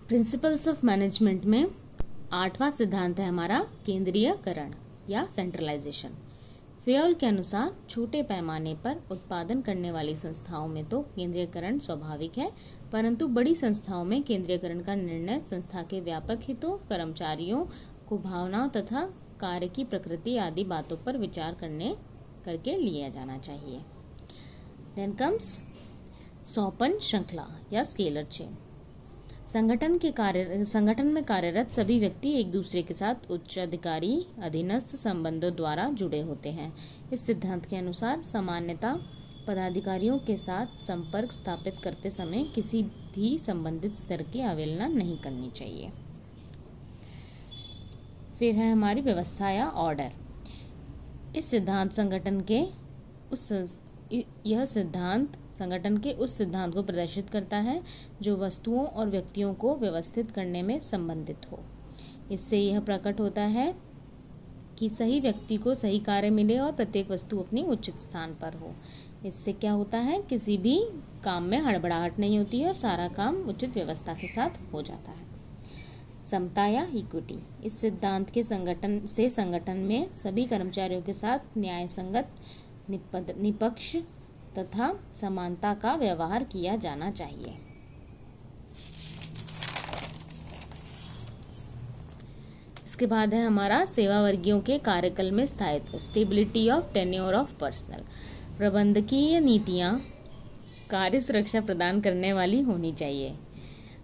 Principles of management में 8वां सिद्धांत है हमारा केंद्रीयकरण या सेंट्रलाइजेशन। फेयोल के अनुसार छोटे पैमाने पर उत्पादन करने वाली संस्थाओं में तो केंद्रीयकरण स्वाभाविक है, परंतु बड़ी संस्थाओं में केंद्रीयकरण का निर्णय संस्था के व्यापक हितों, कर्मचारियों को भावनाओं तथा कार्य की प्रकृति आदि बातों पर विचार करके लिया जाना चाहिए। देन कम्स सोपान श्रृंखला या स्केलर चेन। संगठन में कार्यरत सभी व्यक्ति एक दूसरे के साथ उच्च अधिकारी अधीनस्थ संबंधों द्वारा जुड़े होते हैं। इस सिद्धांत के अनुसार सामान्यतः पदाधिकारियों के साथ संपर्क स्थापित करते समय किसी भी संबंधित स्तर की अवहेलना नहीं करनी चाहिए। फिर है हमारी व्यवस्था या ऑर्डर। यह सिद्धांत संगठन के उस सिद्धांत को प्रदर्शित करता है जो वस्तुओं और व्यक्तियों को व्यवस्थित करने में संबंधित हो। इससे यह प्रकट होता है कि सही व्यक्ति को सही कार्य मिले और प्रत्येक वस्तु अपनी उचित स्थान पर हो। इससे क्या होता है, किसी भी काम में हड़बड़ाहट नहीं होती है और सारा काम उचित व्यवस्था के साथ हो जाता है। समता या इक्विटी। इस सिद्धांत के संगठन में सभी कर्मचारियों के साथ न्याय संगत, निष्पक्ष तथा समानता का व्यवहार किया जाना चाहिए। इसके बाद है हमारा सेवा वर्गियों के कार्यकाल में स्थायित्व, stability of tenure of personal. प्रबंधकीय नीतियां कार्य सुरक्षा प्रदान करने वाली होनी चाहिए।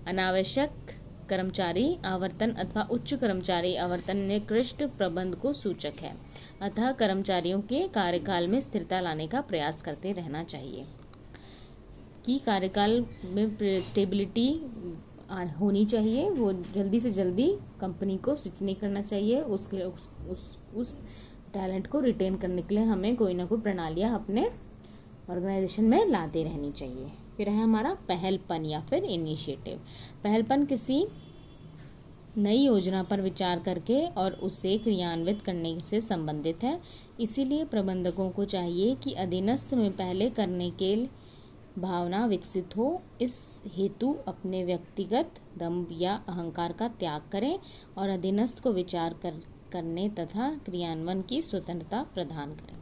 अनावश्यक कर्मचारी आवर्तन अथवा उच्च कर्मचारी आवर्तन निकृष्ट प्रबंध को सूचक है, अतः कर्मचारियों के कार्यकाल में स्थिरता लाने का प्रयास करते रहना चाहिए। कि कार्यकाल में स्टेबिलिटी होनी चाहिए, वो जल्दी से जल्दी कंपनी को स्विच नहीं करना चाहिए। उस टैलेंट को रिटेन करने के लिए हमें कोई ना कोई प्रणालियां अपने ऑर्गेनाइजेशन में लाते रहनी चाहिए। फिर है हमारा पहलपन या फिर इनिशिएटिव। पहलपन किसी नई योजना पर विचार करके और उसे क्रियान्वित करने से संबंधित है। इसीलिए प्रबंधकों को चाहिए कि अधीनस्थ में पहले करने के भावना विकसित हो। इस हेतु अपने व्यक्तिगत दंभ या अहंकार का त्याग करें और अधीनस्थ को विचार करने तथा क्रियान्वयन की स्वतंत्रता प्रदान करें।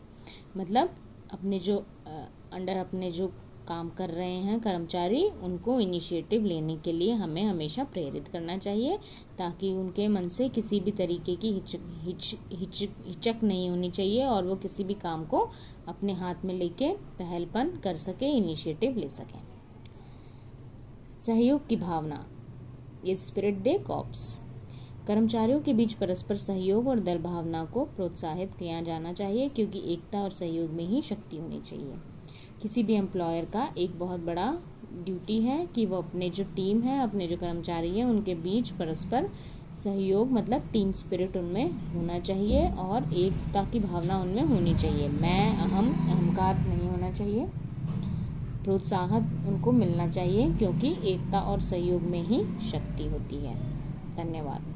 मतलब अपने जो काम कर रहे हैं कर्मचारी, उनको इनिशिएटिव लेने के लिए हमें हमेशा प्रेरित करना चाहिए, ताकि उनके मन से किसी भी तरीके की हिचक नहीं होनी चाहिए और वो किसी भी काम को अपने हाथ में लेके पहलपन कर सके, इनिशिएटिव ले सके। सहयोग की भावना, ये स्पिरिट दे कॉर्प्स। कर्मचारियों के बीच परस्पर सहयोग और दल भावना को प्रोत्साहित किया जाना चाहिए, क्योंकि एकता और सहयोग में ही शक्ति होनी चाहिए। किसी भी एम्प्लॉयर का एक बहुत बड़ा ड्यूटी है कि वो अपने जो टीम है, अपने जो कर्मचारी हैं, उनके बीच परस्पर सहयोग मतलब टीम स्पिरिट उनमें होना चाहिए और एकता की भावना उनमें होनी चाहिए। मैं अहंकार नहीं होना चाहिए, प्रोत्साहन उनको मिलना चाहिए, क्योंकि एकता और सहयोग में ही शक्ति होती है। धन्यवाद।